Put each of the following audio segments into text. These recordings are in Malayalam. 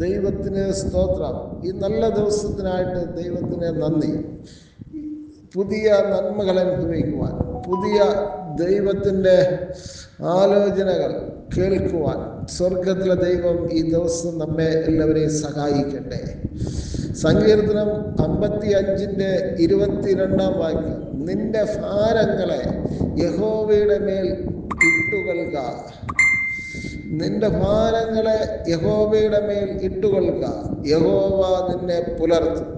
ദൈവത്തിന് സ്തോത്രം. ഈ നല്ല ദിവസത്തിനായിട്ട് ദൈവത്തിന് നന്ദി. പുതിയ നന്മകൾ അനുഭവിക്കുവാൻ, പുതിയ ദൈവത്തിൻ്റെ ആലോചനകൾ കേൾക്കുവാൻ സ്വർഗത്തിലെ ദൈവം ഈ ദിവസം നമ്മെ എല്ലാവരെയും സഹായിക്കട്ടെ. സങ്കീർത്തനം 55:22 നിന്റെ ഭാരങ്ങളെ യഹോവയുടെ മേൽ ഇട്ടുകൊള്ളുക. നിന്റെ ഭാരങ്ങളെ യഹോവയുടെ മേൽ ഇട്ടുകൊള്ളുക. യഹോവ നിന്നെ പുലർത്തും.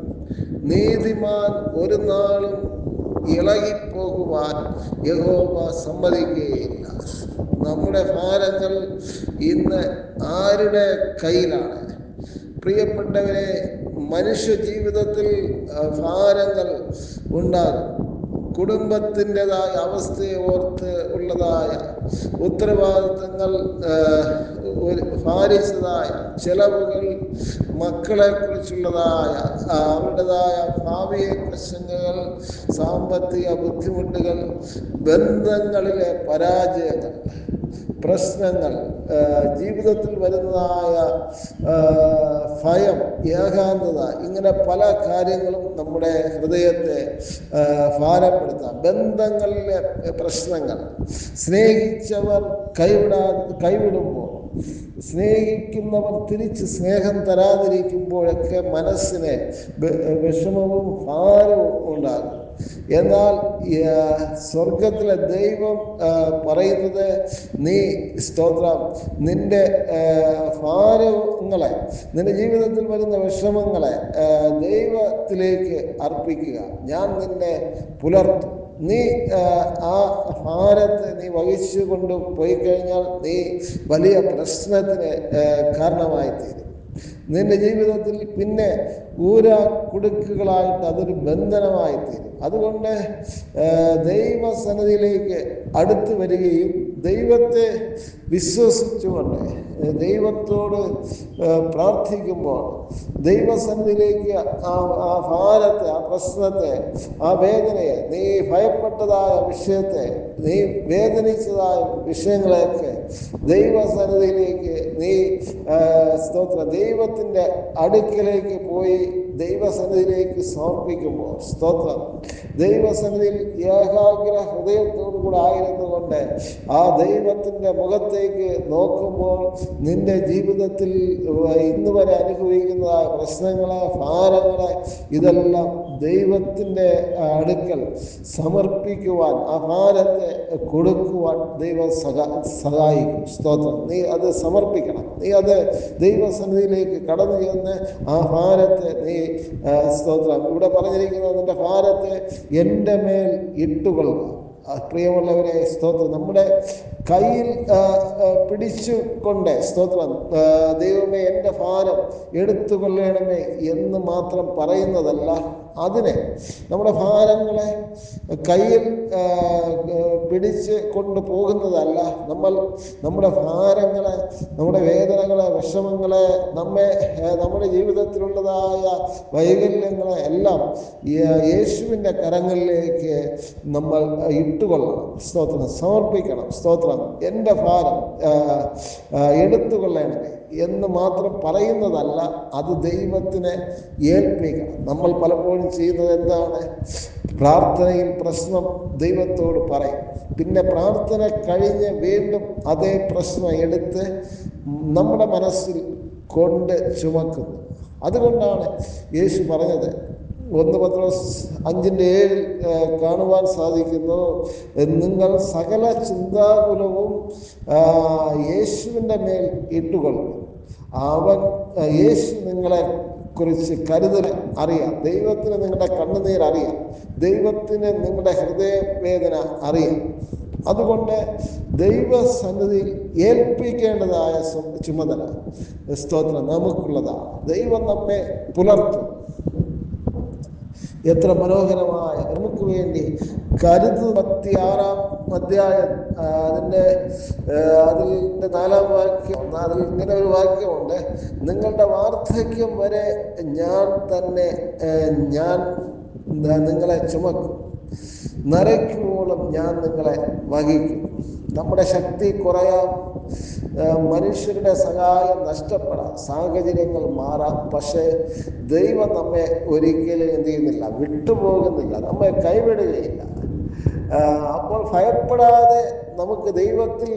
നീതിമാൻ ഒരു നാളും ഇളകിപ്പോകുവാൻ യഹോവ സമ്മതിക്കുകയില്ല. നമ്മുടെ ഭാരങ്ങൾ ഇന്ന് ആരുടെ കയ്യിലാണ്? പ്രിയപ്പെട്ടവരെ, മനുഷ്യ ജീവിതത്തിൽ ഭാരങ്ങൾ ഉണ്ടാകും. കുടുംബത്തിൻ്റെതായ അവസ്ഥയെ ഓർത്ത് ഉള്ളതായ ഉത്തരവാദിത്തങ്ങൾ, ഭാരിച്ചതായ ചെലവുകൾ, മക്കളെക്കുറിച്ചുള്ളതായ അവരുടേതായ ഭാവിയെ പ്രശ്നങ്ങൾ, സാമ്പത്തിക ബുദ്ധിമുട്ടുകൾ, ബന്ധങ്ങളിലെ പരാജയങ്ങൾ, പ്രശ്നങ്ങൾ, ജീവിതത്തിൽ വരുന്നതായ ഭയം, ഏകാന്തത, ഇങ്ങനെ പല കാര്യങ്ങളും നമ്മുടെ ഹൃദയത്തെ ഭാരപ്പെടുത്താം. ബന്ധങ്ങളിലെ പ്രശ്നങ്ങൾ, സ്നേഹിച്ചവർ കൈവിടുമ്പോൾ, സ്നേഹിക്കുന്നവർ തിരിച്ച് സ്നേഹം തരാതിരിക്കുമ്പോഴൊക്കെ മനസ്സിന് വിഷമവും ഭാരവും ഉണ്ടാകും. എന്നാൽ സ്വർഗത്തിലെ ദൈവം പറയുന്നത്, നീ സ്തോത്രം, നിന്റെ ഭാരങ്ങളെ, നിന്റെ ജീവിതത്തിൽ വരുന്ന വിഷമങ്ങളെ ദൈവത്തിലേക്ക് അർപ്പിക്കുക. ഞാൻ നിന്നെ പുലർത്തും. നീ ആ ഭാരത്തെ നീ വഹിച്ചു കൊണ്ട് പോയി കഴിഞ്ഞാൽ നീ വലിയ പ്രശ്നത്തിന് കാരണമായി തീരും. നിന്റെ ജീവിതത്തിൽ പിന്നെ കുടുക്കുകളായിട്ട് അതൊരു ബന്ധനമായി തീരും. അതുകൊണ്ട് ദൈവസന്നിധിയിലേക്ക് അടുത്ത് വരികയും ദൈവത്തെ വിശ്വസിച്ചുകൊണ്ട് ദൈവത്തോട് പ്രാർത്ഥിക്കുമ്പോൾ ദൈവസന്നിധിയിലേക്ക് ആ ഭാരത്തെ, ആ പ്രശ്നത്തെ, ആ വേദനയെ, നീ ഭയപ്പെട്ടതായ വിഷയത്തെ, നീ വേദനിച്ചതായ വിഷയങ്ങളെയൊക്കെ ദൈവസന്നിധിയിലേക്ക് നീ സ്തോത്രം ദൈവത്തിൻ്റെ അടുക്കലേക്ക് പോയി ദൈവസന്നിധിയിലേക്ക് സമർപ്പിക്കുമ്പോൾ, സ്തോത്രം, ദൈവസന്നിധിയിൽ ഏകാഗ്ര ഹൃദയത്തോടു കൂടെ ആയിരുന്നുകൊണ്ട് ആ ദൈവത്തിൻ്റെ മുഖത്തേക്ക് നോക്കുമ്പോൾ നിന്റെ ജീവിതത്തിൽ ഇന്ന് വരെ അനുഭവിക്കുന്നതായ പ്രശ്നങ്ങളെ, ഭാരങ്ങളെ, ഇതെല്ലാം ദൈവത്തിൻ്റെ അടുക്കൽ സമർപ്പിക്കുവാൻ, ആ ഭാരത്തെ കൊടുക്കുവാൻ ദൈവം സഹായിക്കും. സ്തോത്രം. നീ അത് സമർപ്പിക്കണം. നീ അത് ദൈവസന്നിധിയിലേക്ക് കടന്നു ചെന്ന് ആ ഭാരത്തെ നീ സ്തോത്രം, ഇവിടെ പറഞ്ഞിരിക്കുന്നത്, നിന്റെ ഭാരത്തെ എൻ്റെ മേൽ ഇട്ടുകൊള്ളുക. പ്രിയമുള്ളവരെ, സ്തോത്രം, നമ്മുടെ കയ്യിൽ പിടിച്ചുകൊണ്ട് സ്തോത്രം, ദൈവമേ എൻ്റെ ഭാരം എടുത്തുകൊള്ളണമേ എന്ന് മാത്രം പറയുന്നതല്ല, അതിനെ നമ്മുടെ ഭാരങ്ങളെ കയ്യിൽ പിടിച്ച് കൊണ്ട് പോകുന്നതല്ല. നമ്മുടെ ഭാരങ്ങളെ, നമ്മുടെ വേദനകളെ, വിഷമങ്ങളെ, നമ്മുടെ ജീവിതത്തിലുള്ളതായ വൈകല്യങ്ങളെ എല്ലാം യേശുവിൻ്റെ കരങ്ങളിലേക്ക് നമ്മൾ ഇട്ടുകൊള്ളണം. സ്തോത്രം, സമർപ്പിക്കണം. സ്തോത്രം, എൻ്റെ ഭാരം എടുത്തുകൊള്ളണമേ എന്ന് മാത്രം പറയുന്നതല്ല, അത് ദൈവത്തിനെ ഏൽപ്പിക്കണം. നമ്മൾ പലപ്പോഴും ചെയ്യുന്നത് എന്താണ്? പ്രാർത്ഥനയിൽ പ്രശ്നം ദൈവത്തോട് പറയും. പിന്നെ പ്രാർത്ഥന കഴിഞ്ഞ് വീണ്ടും അതേ പ്രശ്നം എടുത്ത് നമ്മുടെ മനസ്സിൽ കൊണ്ട് ചുമക്കുന്നു. അതുകൊണ്ടാണ് യേശു പറഞ്ഞത്, 1 പത്രോസ് 5:7 കാണുവാൻ സാധിക്കുന്നു, നിങ്ങൾ സകല ചിന്താകുലവും യേശുവിൻ്റെ മേൽ ഇട്ടുകൊള്ളും. യേശു നിങ്ങളെ കുറിച്ച് കരുതൽ അറിയാം. ദൈവത്തിന് നിങ്ങളുടെ കണ്ണുനീർ അറിയാം. ദൈവത്തിന് നിങ്ങളുടെ ഹൃദയവേദന അറിയാം. അതുകൊണ്ട് ദൈവസന്നിധിയിൽ ഏൽപ്പിക്കേണ്ടതായ ചുമതല, സ്തോത്രം, നമുക്കുള്ളതാണ്. ദൈവം നമ്മെ പുലർത്തും. എത്ര മനോഹരമായ, നമുക്ക് വേണ്ടി കരുതു. 56-ാം അധ്യായം അതിൻ്റെ 4-ാം വാക്യം, അതിൽ ഇങ്ങനെ ഒരു വാക്യമുണ്ട്, നിങ്ങളുടെ വാർദ്ധക്യം വരെ ഞാൻ നിങ്ങളെ ചുമക്കും, നരയ്ക്കുവോളം ഞാൻ നിങ്ങളെ വഹിക്കും. നമ്മുടെ ശക്തി കുറയാം, മനുഷ്യരുടെ സഹായം നഷ്ടപ്പെടാം, സാഹചര്യങ്ങൾ മാറാം. പക്ഷേ ദൈവം നമ്മെ ഒരിക്കലും എന്ത് ചെയ്യുന്നില്ല, വിട്ടുപോകുന്നില്ല, നമ്മെ കൈവിടുകയില്ല. അപ്പോൾ ഭയപ്പെടാതെ നമുക്ക് ദൈവത്തിൽ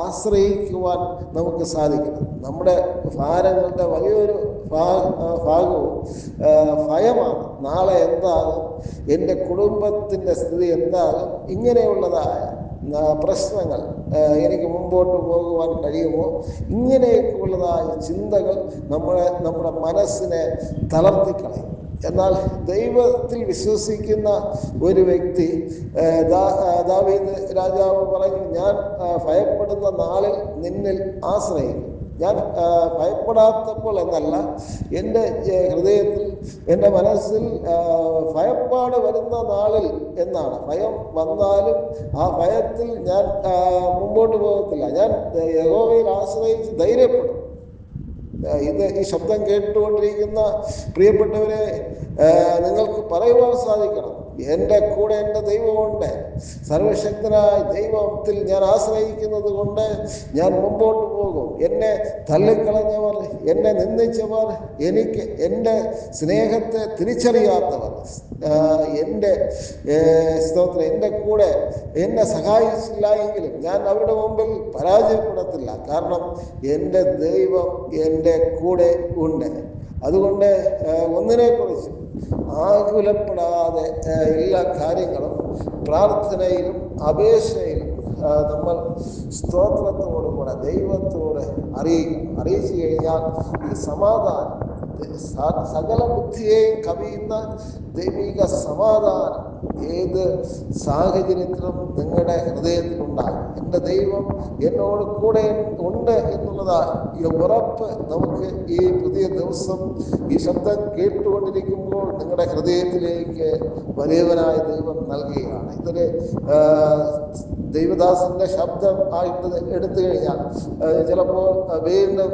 ആശ്രയിക്കുവാൻ നമുക്ക് സാധിക്കണം. നമ്മുടെ ഭാരങ്ങളുടെ വലിയൊരു ഭാഗവും ഭയമാണ്. നാളെ എന്താകും, എൻ്റെ കുടുംബത്തിൻ്റെ സ്ഥിതി എന്താകും, ഇങ്ങനെയുള്ളതായ പ്രശ്നങ്ങൾ, എനിക്ക് മുമ്പോട്ട് പോകുവാൻ കഴിയുമോ, ഇങ്ങനെയൊക്കെയുള്ളതായ ചിന്തകൾ നമ്മുടെ മനസ്സിനെ തളർത്തിക്കളയും. എന്നാൽ ദൈവത്തിൽ വിശ്വസിക്കുന്ന ഒരു വ്യക്തി, ദാവീദ് രാജാവ് പറഞ്ഞു, ഞാൻ ഭയപ്പെടുന്ന നാളിൽ നിന്നിൽ ആശ്രയിക്കും. ഞാൻ ഭയപ്പെടാത്തപ്പോൾ എന്നല്ല, എൻ്റെ ഹൃദയത്തിൽ, എൻ്റെ മനസ്സിൽ ഭയപ്പാട് വരുന്ന നാളിൽ എന്നാണ്. ഭയം വന്നാലും ആ ഭയത്തിൽ ഞാൻ മുമ്പോട്ട് പോകത്തില്ല. ഞാൻ യഹോവയിൽ ആശ്രയിച്ച് ധൈര്യപ്പെടും. ഈ ശബ്ദം കേട്ടുകൊണ്ടിരിക്കുന്ന പ്രിയപ്പെട്ടവരെ, നിങ്ങൾക്ക് പറയുവാൻ സാധിക്കണം, എൻ്റെ കൂടെ എൻ്റെ ദൈവമുണ്ട്. സർവശക്തനായ ദൈവത്തിൽ ഞാൻ ആശ്രയിക്കുന്നത് കൊണ്ട് ഞാൻ മുമ്പോട്ട് പോകും. എന്നെ തള്ളിക്കളഞ്ഞവർ, എന്നെ നിന്ദിച്ചവർ, എനിക്ക് എൻ്റെ സ്നേഹത്തെ തിരിച്ചറിയാത്തവർ, എൻ്റെ സ്തോത്രം, എൻ്റെ കൂടെ എന്നെ സഹായിച്ചില്ല എങ്കിലും ഞാൻ അവരുടെ മുമ്പിൽ പരാജയപ്പെടത്തില്ല. കാരണം എൻ്റെ ദൈവം എൻ്റെ കൂടെ ഉണ്ട്. അതുകൊണ്ട് ഒന്നിനെക്കുറിച്ച് ആകുലപ്പെടാതെ എല്ലാ കാര്യങ്ങളും പ്രാർത്ഥനയിലും അപേക്ഷയിലും നമ്മൾ സ്തോത്രത്തോടുകൂടെ ദൈവത്തോട് അറിയിച്ചു കഴിഞ്ഞാൽ ഈ സമാധാനം, സകല ബുദ്ധിയെയും കവിയുന്ന ദൈവിക സമാധാനം ഏത് സാഹചര്യത്തിലും നിങ്ങളുടെ ഹൃദയത്തിലുണ്ടാകും. എൻ്റെ ദൈവം എന്നോട് കൂടെ ഉണ്ട് എന്നുള്ളതാണ് ഉറപ്പ് നമുക്ക് ഈ പുതിയ ദിവസം ഈ ശബ്ദം കേട്ടുകൊണ്ടിരിക്കുമ്പോൾ നിങ്ങളുടെ ഹൃദയത്തിലേക്ക് വലിയവനായ ദൈവം നൽകുകയാണ്. ഇതൊരു ദൈവദാസന്റെ ശബ്ദം ആയിട്ട് എടുത്തു കഴിഞ്ഞാൽ ചിലപ്പോൾ വീണ്ടും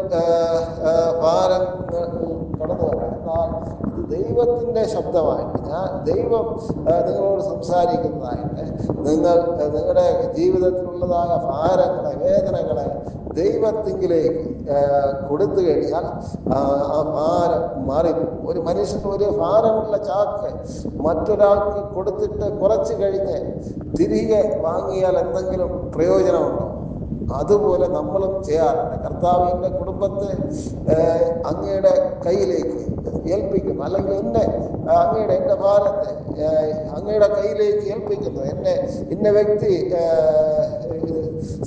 ഭാരം കടന്നു വരാം. എന്നാൽ ഇത് ദൈവത്തിൻ്റെ ശബ്ദമായിട്ട് ദൈവം നിങ്ങളോട് സംസാരിക്കുന്നതായിട്ട് നിങ്ങളുടെ ജീവിതത്തിലുള്ളതായ ഭാരങ്ങളെ, വേദനകളെ ദൈവത്തിങ്കിലേക്ക് കൊടുത്തു കഴിഞ്ഞാൽ ആ ഭാരം മാറി. ഒരു മനുഷ്യൻ ഒരു ഭാരമുള്ള ചാക്ക് മറ്റൊരാൾക്ക് കൊടുത്തിട്ട് കുറച്ച് കഴിഞ്ഞ് തിരികെ വാങ്ങിയാൽ എന്തെങ്കിലും പ്രയോജനമുണ്ടോ? അതുപോലെ നമ്മളും ചെയ്യാറുണ്ട്. കർത്താവിൻ്റെ കുടുംബത്തെ അങ്ങയുടെ കയ്യിലേക്ക് ഏൽപ്പിക്കുന്നു, അല്ലെങ്കിൽ എൻ്റെ ഭാരത്തെ അങ്ങയുടെ കയ്യിലേക്ക് ഏൽപ്പിക്കുന്നു. ഇന്ന വ്യക്തി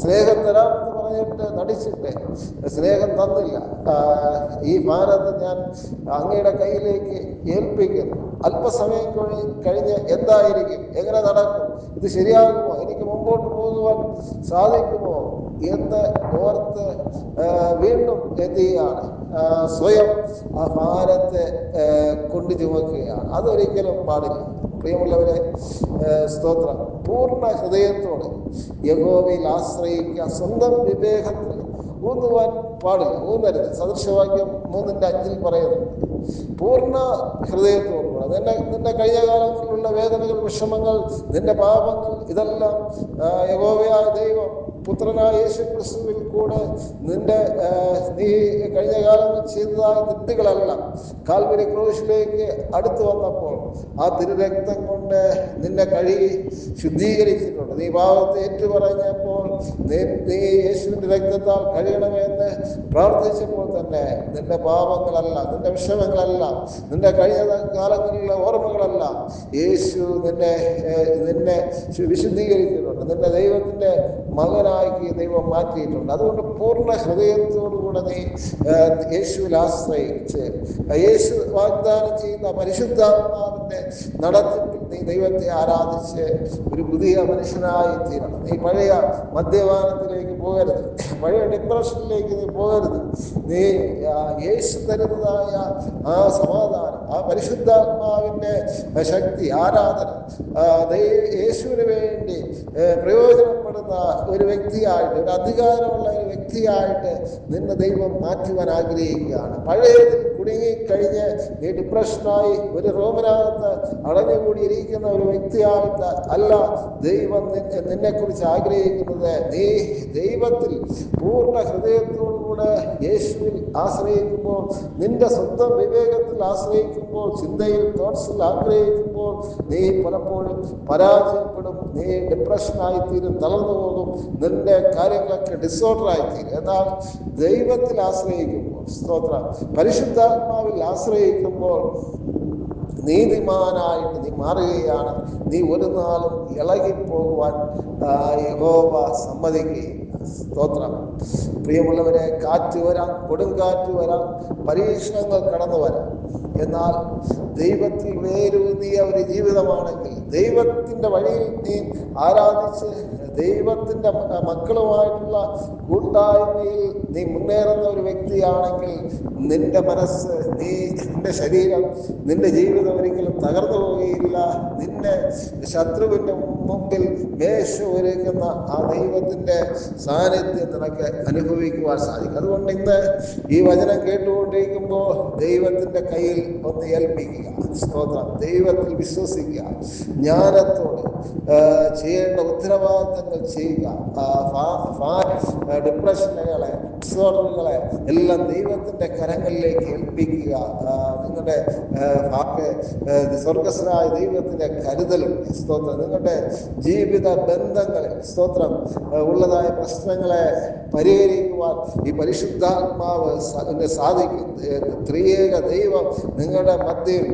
സ്നേഹം തരാമെന്ന് പറഞ്ഞിട്ട് നടിച്ചിട്ട് സ്നേഹം തന്നില്ല. ഈ ഭാരത്തെ ഞാൻ അങ്ങയുടെ കയ്യിലേക്ക് ഏൽപ്പിക്കുന്നു. അല്പസമയം കഴിഞ്ഞ് എന്തായിരിക്കും, എങ്ങനെ നടക്കും, ഇത് ശരിയാകുമോ, എനിക്ക് മുമ്പോട്ട് പോകുവാൻ സാധിക്കുമോ എന്ന് ഓർത്ത് വീണ്ടും എന്ത് ചെയ്യുകയാണ്, സ്വയം ആ ഭാരത്തെ കൊണ്ടു ചുമക്കുകയാണ്. അതൊരിക്കലും പാടില്ല. പ്രിയമുള്ളവരെ, സ്തോത്രം, പൂർണ്ണ ഹൃദയത്തോടെ യഹോവയിൽ ആശ്രയിക്കുക. സ്വന്തം വിവേകത്തിൽ ഊന്നുവാൻ പാടില്ല, ഊന്നരുത്. സദൃശവാക്യം 3:5 പറയുന്നുണ്ട്, പൂർണ്ണ ഹൃദയത്തോടുകൂടെ നിന്റെ കഴിഞ്ഞ കാലങ്ങളിലുള്ള വേദനകൾ, വിഷമങ്ങൾ, നിന്റെ പാപങ്ങൾ, ഇതെല്ലാം യഹോവയായ ദൈവം പുത്രനായ യേശു ക്രിസ്തുവിൽ കൂടെ നീ കഴിഞ്ഞ കാലങ്ങളിൽ ചെയ്തതായ തെറ്റുകളെല്ലാം കാൽവരി ക്രൂശിലേക്ക് അടുത്തു വന്നപ്പോൾ ആ തിരുരക്തം കൊണ്ട് നിന്നെ കഴുകി ശുദ്ധീകരിച്ചിട്ടുണ്ട്. നീ പാപത്തെ ഏറ്റുപറഞ്ഞപ്പോൾ, നീ യേശുവിൻ്റെ രക്തത്താൽ കഴിയണമെന്ന് പ്രാർത്ഥിച്ചപ്പോൾ തന്നെ നിന്റെ പാപങ്ങളെല്ലാം, നിന്റെ വിഷമങ്ങളെല്ലാം, നിന്റെ കഴിഞ്ഞ കാലങ്ങളിലുള്ള ഓർമ്മകളെല്ലാം യേശു നിന്നെ വിശുദ്ധീകരിച്ചിട്ടുണ്ട്. നിന്റെ ദൈവത്തിൻ്റെ മകനാക്കി ദൈവം മാറ്റിയിട്ടുണ്ട്. അതുകൊണ്ട് പൂർണ്ണ ഹൃദയത്തോടുകൂടെ നീ യേശുവിൽ ആശ്രയിച്ച് യേശു വാഗ്ദാനം ചെയ്യുന്ന പരിശുദ്ധാത്മാവിൻ്റെ നടത്തിപ്പിൽ നീ ദൈവത്തെ ആരാധിച്ച് ഒരു പുതിയ മനുഷ്യനായി തീരണം. നീ പഴയ മദ്യപാനത്തിലേക്ക് പോകരുത്. പഴയ ഡിപ്രഷനിലേക്ക് നീ പോകരുത്. നീ യേശു തരുന്നതായ ആ സമാധാനം, ആ പരിശുദ്ധാത്മാവിൻ്റെ ശക്തി, ആരാധന, യേശുവിന് വേണ്ടി പ്രയോജനപ്പെടുന്ന ഒരു വ്യക്തിയായിട്ട്, ഒരു അധികാരമുള്ള ഒരു വ്യക്തിയായിട്ട് നിന്നെ ദൈവം മാറ്റുവാൻ ആഗ്രഹിക്കുകയാണ്. പഴയതിൽ കുടുങ്ങിക്കഴിഞ്ഞ് നീ ഡിപ്രഷനായി ഒരു റൂമിനകത്ത് അടഞ്ഞുകൂടിയിരിക്കുന്ന ഒരു വ്യക്തിയായിട്ട് അല്ല ദൈവം നിന്നെക്കുറിച്ച് ആഗ്രഹിക്കുന്നത്. നീ ദൈവത്തിൽ പൂർണ്ണ ഹൃദയത്തോടുകൂടെ യേശുവിൽ ആശ്രയിക്കുമ്പോൾ, നിന്റെ സ്വന്തം വിവേകത്തിൽ ആശ്രയിക്കുമ്പോൾ, ചിന്തയിൽ തോട്ട്സിൽ ആഗ്രഹിക്കുമ്പോൾ നീ പലപ്പോഴും പരാജയപ്പെടും. നീ ഡിപ്രഷനായിത്തീരും, തളർന്നു പോകും, നിന്റെ കാര്യങ്ങളൊക്കെ ഡിസോർഡർ ആയിത്തീരും. എന്നാൽ ദൈവത്തിൽ ആശ്രയിക്കുമ്പോൾ, സ്തോത്രം, പരിശുദ്ധാത്മാവിൽ ആശ്രയിക്കുമ്പോൾ നീതിമാനായിട്ട് നീ മാറുകയാണ്. നീ ഒരു നാളും ഇളകിപ്പോകുവാൻ യഹോവ സമ്മതിക്കുകയില്ല. സ്തോത്രം. പ്രിയമുള്ളവരെ, കാറ്റ് വരാം, കൊടുങ്കാറ്റ് വരാം, പരീക്ഷണങ്ങൾ കടന്നു വരാം. എന്നാൽ ദൈവത്തിൽ വേരൂന്നിയ ഒരു ജീവിതമാണെങ്കിൽ, ദൈവത്തിൻ്റെ വഴിയിൽ നീ ആരാധിച്ച് ദൈവത്തിൻ്റെ മക്കളുമായിട്ടുള്ള കൂട്ടായ്മയിൽ നീ മുന്നേറുന്ന ഒരു വ്യക്തിയാണെങ്കിൽ, നിന്റെ മനസ്സ്, നിന്റെ ശരീരം, നിന്റെ ജീവിതം ഒരിക്കലും തകർന്നു പോവുകയില്ല. നിന്നെ ശത്രുവിൻ്റെ മുമ്പിൽ മേശ ഒരുക്കുന്ന ആ ദൈവത്തിൻ്റെ സാന്നിധ്യം നിനക്ക് അനുഭവിക്കുവാൻ സാധിക്കും. അതുകൊണ്ട് ഇന്ന് ഈ വചനം കേട്ടുകൊണ്ടിരിക്കുമ്പോൾ ദൈവത്തിൻ്റെ കയ്യിൽ ഒന്ന് ഏൽപ്പിക്കുക. സ്തോത്രം. ദൈവത്തിൽ വിശ്വസിക്കുക. ജ്ഞാനത്തോട് ചെയ്യേണ്ട ഉത്തരവാദിത്തങ്ങൾ ചെയ്യുക. ഡിപ്രഷനുകളെ, ഡിസോർഡറുകളെ എല്ലാം ദൈവത്തിൻ്റെ കരങ്ങളിലേക്ക് ഏൽപ്പിക്കുക. നിങ്ങളുടെ സ്വർഗസ്വനായ ദൈവത്തിൻ്റെ കരുതലും, സ്തോത്രം, നിങ്ങളുടെ ജീവിത ബന്ധങ്ങളിൽ, സ്തോത്രം, ഉള്ളതായ പ്രശ്നങ്ങളെ പരിഹരിക്കുവാൻ ഈ പരിശുദ്ധാത്മാവ് സാധിക്കും. ത്രിയേക ദൈവം നിങ്ങളുടെ മധ്യയിൽ